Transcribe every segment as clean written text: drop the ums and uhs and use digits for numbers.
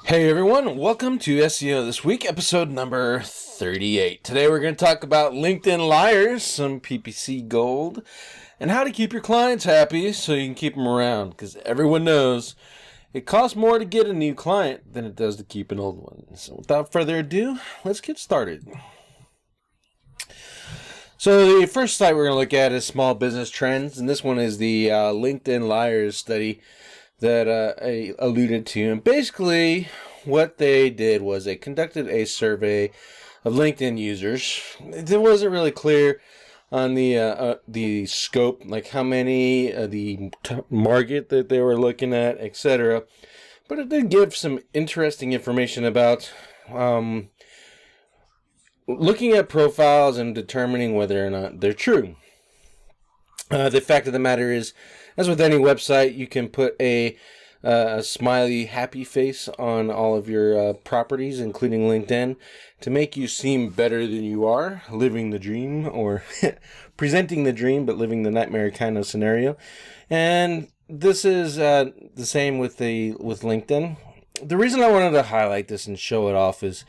Hey everyone, welcome to SEO This Week, episode number 38. Today we're going to talk about LinkedIn liars, some PPC gold, and how to keep your clients happy so you can keep them around. Because everyone knows it costs more to get a new client than it does to keep an old one. So without further ado, let's get started. So the first site we're going to look at is Small Business Trends, and this one is the LinkedIn liars study that I alluded to. And basically what they did was they conducted a survey of LinkedIn users. It wasn't really clear on the scope, like how many, the market that they were looking at, etc. But it did give some interesting information about looking at profiles and determining whether or not they're true. The fact of the matter is, as with any website, you can put a smiley, happy face on all of your properties, including LinkedIn, to make you seem better than you are, living the dream, or presenting the dream, but living the nightmare kind of scenario. And this is the same with LinkedIn. The reason I wanted to highlight this and show it off is,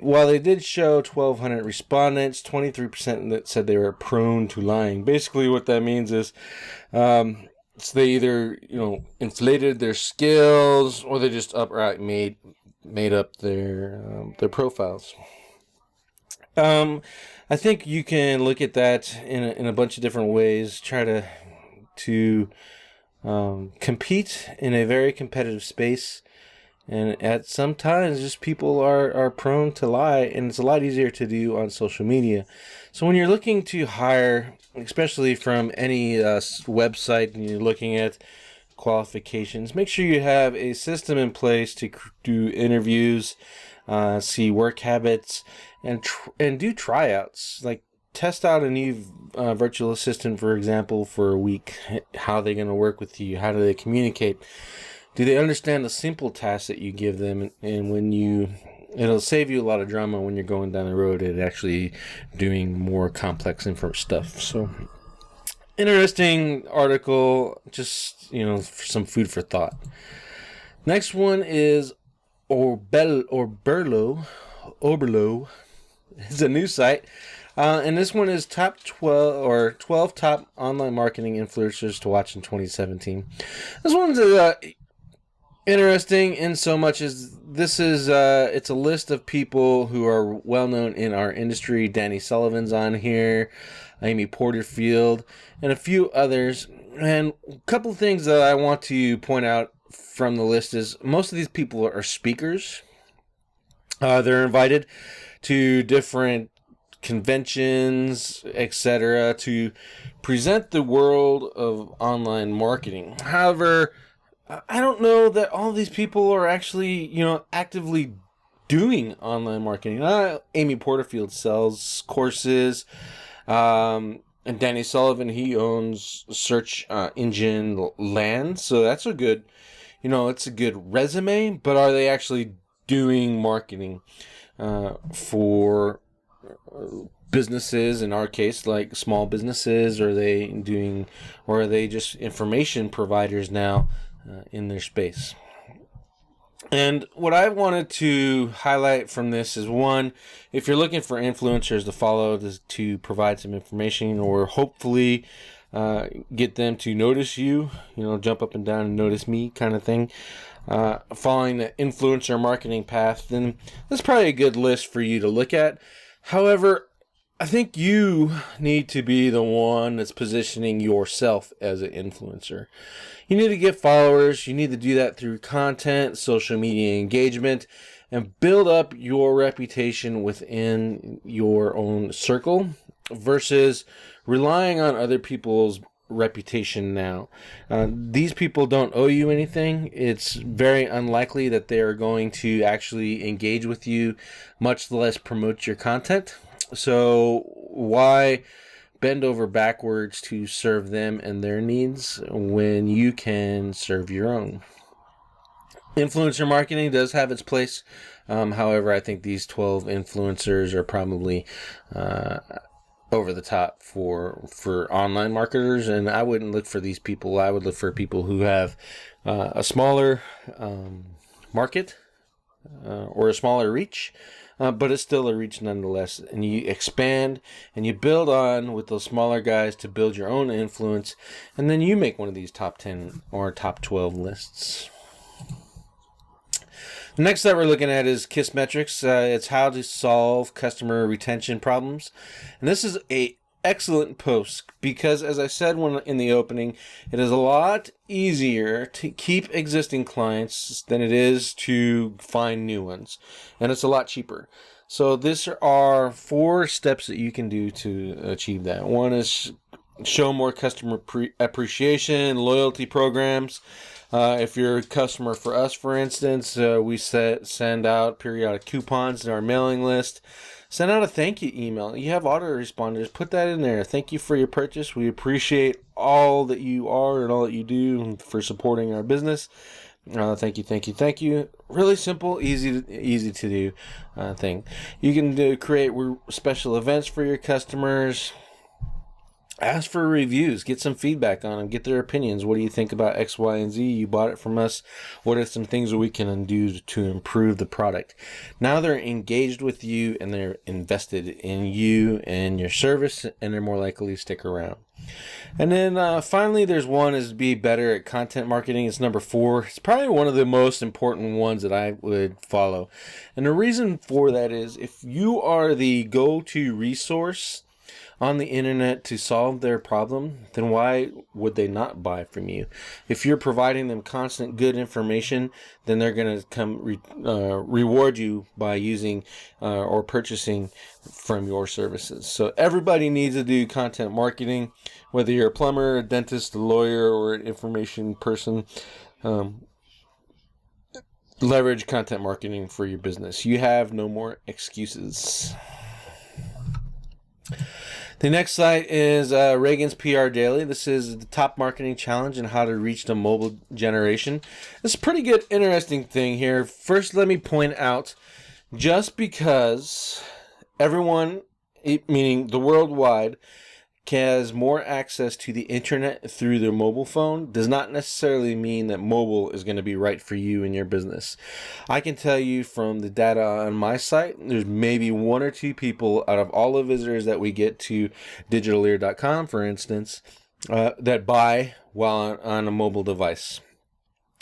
while they did show 1,200 respondents, 23% that said they were prone to lying. Basically, what that means is so they either inflated their skills, or they just outright made up their profiles. I think you can look at that in a bunch of different ways. Try to compete in a very competitive space. And at sometimes just people are prone to lie, and it's a lot easier to do on social media. So when you're looking to hire, especially from any website, and you're looking at qualifications, make sure you have a system in place to do interviews, see work habits, and do tryouts. Like test out a new virtual assistant, for example, for a week. How are they going to work with you? How do they communicate? Do they understand the simple tasks that you give them? And it'll save you a lot of drama when you're going down the road and actually doing more complex stuff. So, interesting article, just, some food for thought. Next one is Oberlo. It's a new site. And this one is top 12 top online marketing influencers to watch in 2017. This one's interesting in so much as this is it's a list of people who are well known in our industry. Danny Sullivan's on here, Amy Porterfield, and a few others. And a couple of things that I want to point out from the list is most of these people are speakers. They're invited to different conventions, etc., to present the world of online marketing. However, I don't know that all of these people are actually, actively doing online marketing. Amy Porterfield sells courses, and Danny Sullivan, he owns search engine land, so that's a good, it's a good resume. But are they actually doing marketing for businesses? In our case, like small businesses, or are they just information providers now in their space? And what I wanted to highlight from this is, one, if you're looking for influencers to follow to provide some information, or hopefully get them to notice you, jump up and down and notice me kind of thing, following the influencer marketing path, then that's probably a good list for you to look at. However, I think you need to be the one that's positioning yourself as an influencer. You need to get followers. You need to do that through content, social media engagement, and build up your reputation within your own circle versus relying on other people's reputation now. These people don't owe you anything. It's very unlikely that they are going to actually engage with you, much less promote your content. So why bend over backwards to serve them and their needs when you can serve your own? Influencer marketing does have its place. However, I think these 12 influencers are probably over the top for online marketers, and I wouldn't look for these people. I would look for people who have a smaller market or a smaller reach, but it's still a reach nonetheless. And you expand and you build on with those smaller guys to build your own influence, and then you make one of these top 10 or top 12 lists. The next that we're looking at is KISSmetrics. It's how to solve customer retention problems. And this is a excellent post because, as I said in the opening, it is a lot easier to keep existing clients than it is to find new ones. And it's a lot cheaper. So these are 4 steps that you can do to achieve that. One is show more customer appreciation, loyalty programs. If you're a customer for us, for instance, we send out periodic coupons to our mailing list. Send out a thank you email. You have autoresponders. Put that in there. Thank you for your purchase. We appreciate all that you are and all that you do for supporting our business. Thank you, thank you, thank you. Really simple, easy to do thing. You can create special events for your customers. Ask for reviews, get some feedback on them, get their opinions. What do you think about X, Y, and Z? You bought it from us. What are some things that we can do to improve the product? Now they're engaged with you and they're invested in you and your service, and they're more likely to stick around. And then finally, there's one is be better at content marketing. It's number 4. It's probably one of the most important ones that I would follow. And the reason for that is if you are the go-to resource on the internet to solve their problem, then why would they not buy from you? If you're providing them constant good information, then they're going to come reward you by using or purchasing from your services. So everybody needs to do content marketing, whether you're a plumber, a dentist, a lawyer, or an information person. Leverage content marketing for your business. You have no more excuses. The next site is Regan's PR Daily. This is the top marketing challenge and how to reach the mobile generation. It's a pretty good, interesting thing here. First, let me point out, just because everyone, meaning the worldwide, has more access to the internet through their mobile phone does not necessarily mean that mobile is going to be right for you and your business. I can tell you from the data on my site, there's maybe 1 or 2 people out of all the visitors that we get to Digitaleer.com, for instance, that buy while on a mobile device.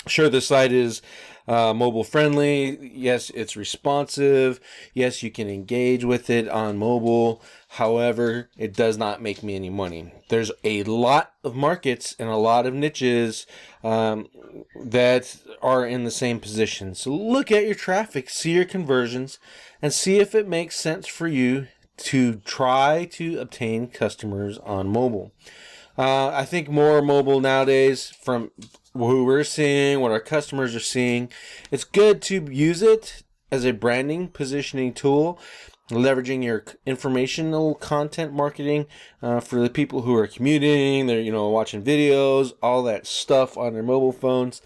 Sure, the site is mobile friendly. Yes, it's responsive. Yes, you can engage with it on mobile. However, it does not make me any money. There's a lot of markets and a lot of niches that are in the same position. So look at your traffic, see your conversions, and see if it makes sense for you to try to obtain customers on mobile. I think more mobile nowadays, from who we're seeing, what our customers are seeing, it's good to use it as a branding positioning tool, leveraging your informational content marketing for the people who are commuting, they're watching videos, all that stuff on their mobile phones,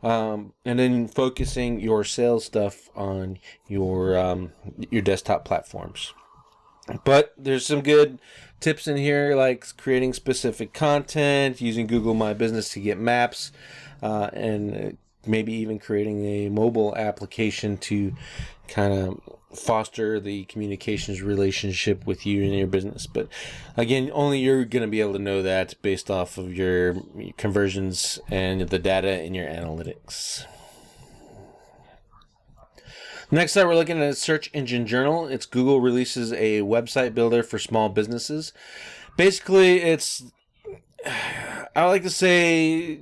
and then focusing your sales stuff on your desktop platforms. But there's some good tips in here, like creating specific content, using Google My Business to get maps, and maybe even creating a mobile application to kind of foster the communications relationship with you and your business. But again, only you're going to be able to know that based off of your conversions and the data in your analytics. Next up, we're looking at Search Engine Journal. It's Google releases a website builder for small businesses. Basically, I like to say,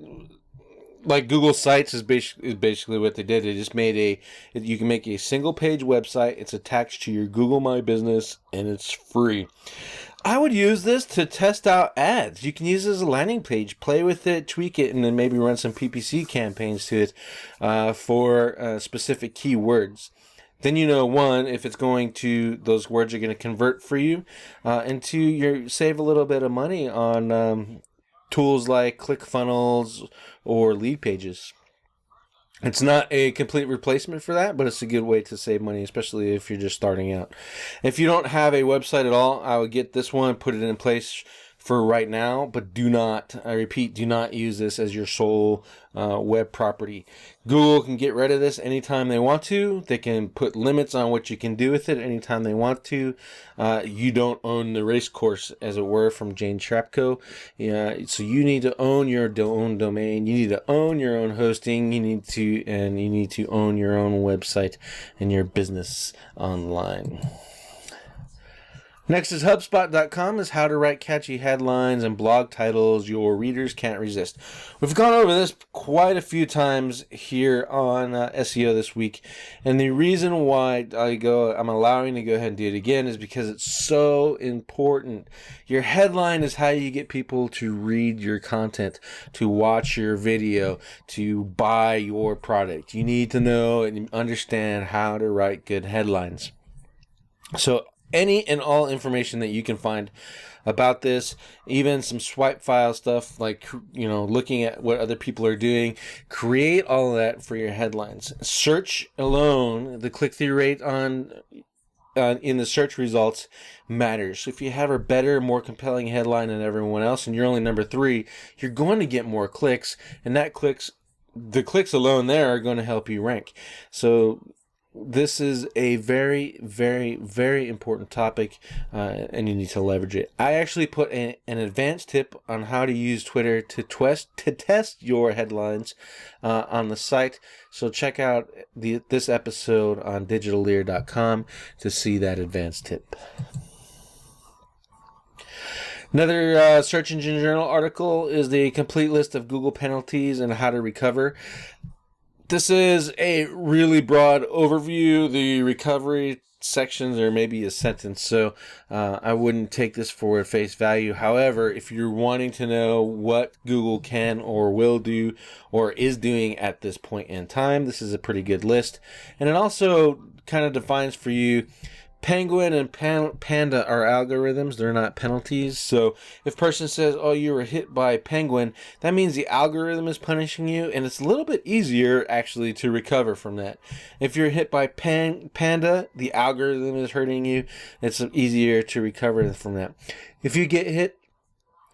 like Google Sites is basically what they did. They just made you can make a single page website. It's attached to your Google My Business and it's free. I would use this to test out ads. You can use it as a landing page, play with it, tweak it, and then maybe run some PPC campaigns to it for specific keywords. Then one, if it's going to, those words are going to convert for you, and 2, you save a little bit of money on tools like ClickFunnels or Lead Pages. It's not a complete replacement for that, but it's a good way to save money, especially if you're just starting out. If you don't have a website at all, I would get this one, put it in place for right now, but do not, I repeat, do not use this as your sole web property. Google can get rid of this anytime they want to. They can put limits on what you can do with it anytime they want to. You don't own the race course, as it were, from Jane Shrapko. So you need to own your own domain. You need to own your own hosting. You need to own your own website and your business online. Next is HubSpot.com, is how to write catchy headlines and blog titles your readers can't resist. We've gone over this quite a few times here on SEO This Week, and the reason why I'm allowing to go ahead and do it again is because it's so important. Your headline is how you get people to read your content, to watch your video, to buy your product. You need to know and understand how to write good headlines. So any and all information that you can find about this, even some swipe file stuff, like, looking at what other people are doing, create all of that for your headlines. Search alone, the click-through rate in the search results matters. If you have a better, more compelling headline than everyone else and you're only number 3, you're going to get more clicks, and the clicks alone there are going to help you rank. So this is a very, very, very important topic, and you need to leverage it. I actually put an advanced tip on how to use Twitter to test your headlines on the site. So check out this episode on Digitaleer.com to see that advanced tip. Another Search Engine Journal article is the complete list of Google penalties and how to recover. This is a really broad overview. The recovery sections are maybe a sentence, so I wouldn't take this for face value. However, if you're wanting to know what Google can or will do or is doing at this point in time, this is a pretty good list. And it also kind of defines for you, Penguin and Panda are algorithms. They're not penalties. So if a person says, oh, you were hit by Penguin, that means the algorithm is punishing you, and it's a little bit easier actually to recover from that. If you're hit by Panda, the algorithm is hurting you. It's easier to recover from that. If you get hit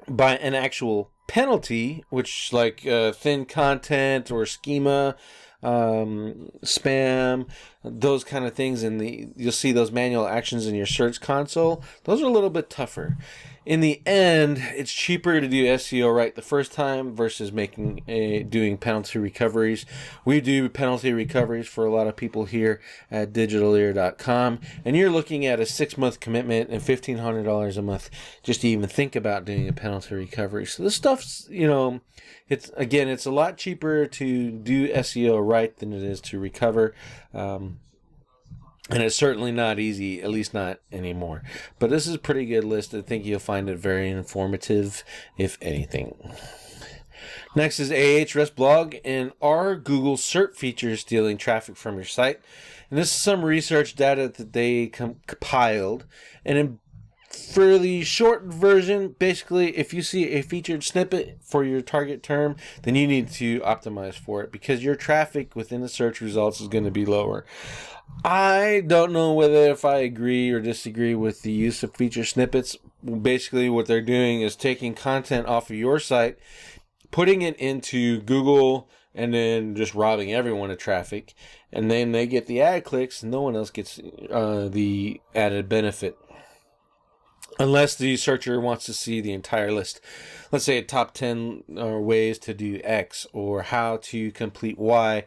by an actual penalty, which like thin content or schema, spam, those kind of things, and you'll see those manual actions in your search console. Those are a little bit tougher. In the end, it's cheaper to do SEO right the first time versus doing penalty recoveries. We do penalty recoveries for a lot of people here at Digitaleer.com, and you're looking at a 6-month commitment and $1,500 a month just to even think about doing a penalty recovery. So this stuff's, it's a lot cheaper to do SEO right than it is to recover. And it's certainly not easy, at least not anymore. But this is a pretty good list. I think you'll find it very informative, if anything. Next is Ahrefs blog, and are Google SERP features stealing traffic from your site? And this is some research data that they compiled. And in fairly short version, basically, if you see a featured snippet for your target term, then you need to optimize for it because your traffic within the search results is going to be lower. I don't know if I agree or disagree with the use of feature snippets. Basically, what they're doing is taking content off of your site, putting it into Google, and then just robbing everyone of traffic. And then they get the ad clicks, and no one else gets the added benefit. Unless the searcher wants to see the entire list. Let's say a top 10 ways to do X or how to complete Y.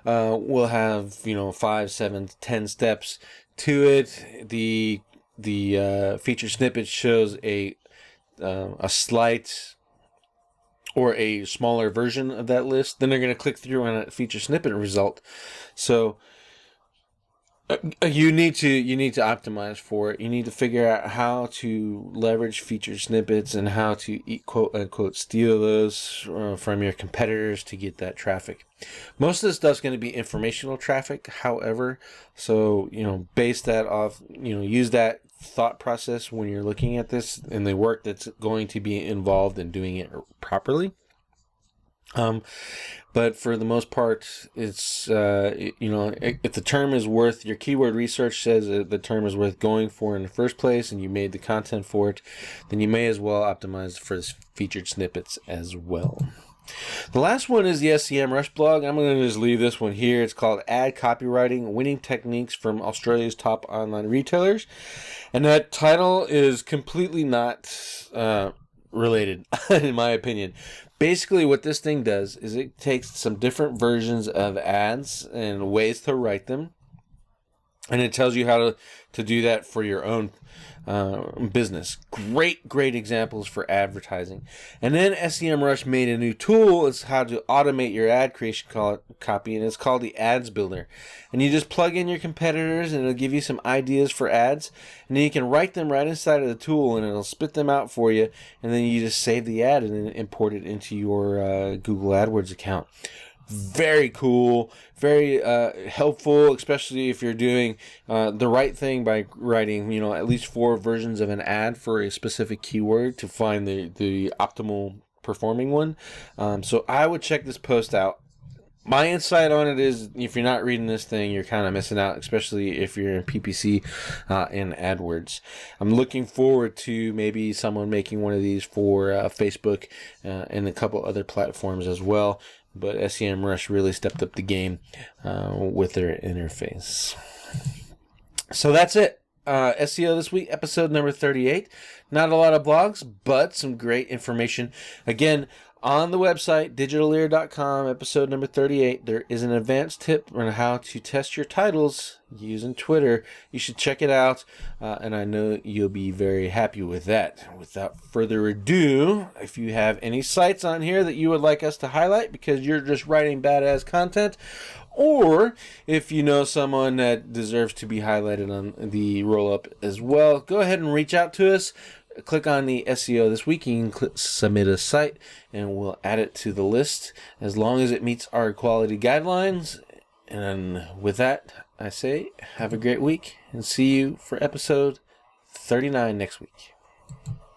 We'll have 5, 7, 10 steps to it. The feature snippet shows a slight or a smaller version of that list. Then they're going to click through on a feature snippet result. So you need to optimize for it. You need to figure out how to leverage feature snippets and how to quote unquote steal those from your competitors to get that traffic. Most of this stuff's going to be informational traffic, however, so base that off, use that thought process when you're looking at this and the work that's going to be involved in doing it properly. But for the most part, it's, if the term is worth, your keyword research says that the term is worth going for in the first place and you made the content for it, then you may as well optimize for featured snippets as well. The last one is the SEMrush blog. I'm going to just leave this one here. It's called Ad Copywriting, Winning Techniques from Australia's Top Online Retailers. And that title is completely not related, in my opinion. Basically, what this thing does is it takes some different versions of ads and ways to write them, and it tells you how to do that for your own business. Great examples for advertising. And then SEMrush made a new tool. It's how to automate your ad creation copy, and it's called the Ads Builder. And you just plug in your competitors, and it'll give you some ideas for ads, and then you can write them right inside of the tool, and it'll spit them out for you, and then you just save the ad and then import it into your Google AdWords account. Very cool, very helpful, especially if you're doing the right thing by writing, at least 4 versions of an ad for a specific keyword to find the optimal performing one. So I would check this post out. My insight on it is, if you're not reading this thing, you're kind of missing out, especially if you're in PPC and AdWords. I'm looking forward to maybe someone making one of these for Facebook and a couple other platforms as well. But SEMrush really stepped up the game with their interface. So that's it. SEO This Week, episode number 38. Not a lot of blogs, but some great information. Again, on the website, digitaleer.com, episode number 38, there is an advanced tip on how to test your titles using Twitter. You should check it out, and I know you'll be very happy with that. Without further ado, if you have any sites on here that you would like us to highlight because you're just writing badass content, or if you know someone that deserves to be highlighted on the roll-up as well, go ahead and reach out to us. Click on the SEO This Week. You can submit a site, and we'll add it to the list as long as it meets our quality guidelines. And with that, I say have a great week, and see you for episode 39 next week.